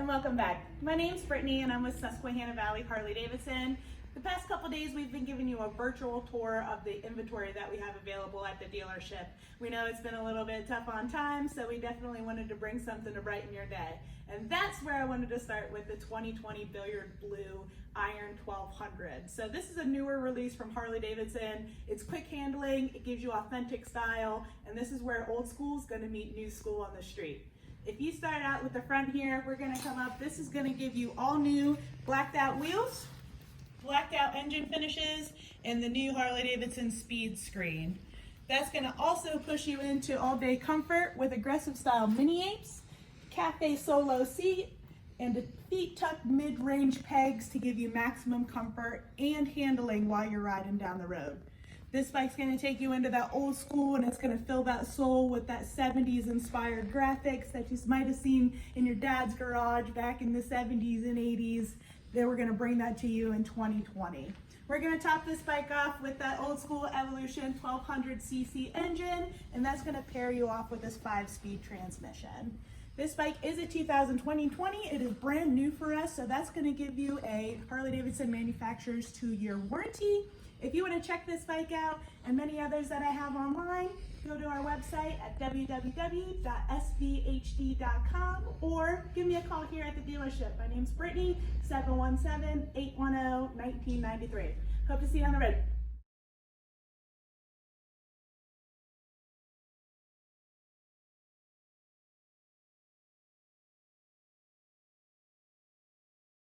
and welcome back. My name's Brittney and I'm with Susquehanna Valley Harley-Davidson. The past couple days we've been giving you a virtual tour of the inventory that we have available at the dealership. We know it's been a little bit tough on time, so we definitely wanted to bring something to brighten your day. And that's where I wanted to start with the 2020 Billiard Blue Iron 1200. So this is a newer release from Harley-Davidson. It's quick handling, it gives you authentic style, and this is where old school is going to meet new school on the street. If you start out with the front here, we're going to come up. This is going to give you all new blacked out wheels, blacked out engine finishes, and the new Harley-Davidson speed screen. That's going to also push you into all-day comfort with aggressive style mini-apes, cafe solo seat, and the feet tucked mid-range pegs to give you maximum comfort and handling while you're riding down the road. This bike's going to take you into that old school, and it's going to fill that soul with that 70s inspired graphics that you might have seen in your dad's garage back in the 70s and 80s. Then we're going to bring that to you in 2020. We're going to top this bike off with that old school Evolution 1200cc engine, and that's going to pair you off with this 5-speed transmission. This bike is a 2020. It is brand new for us, so that's going to give you a Harley-Davidson Manufacturer's 2-year warranty. If you want to check this bike out and many others that I have online, go to our website at www.svhd.com or give me a call here at the dealership. My name's Brittney, 717-810-1993. Hope to see you on the road.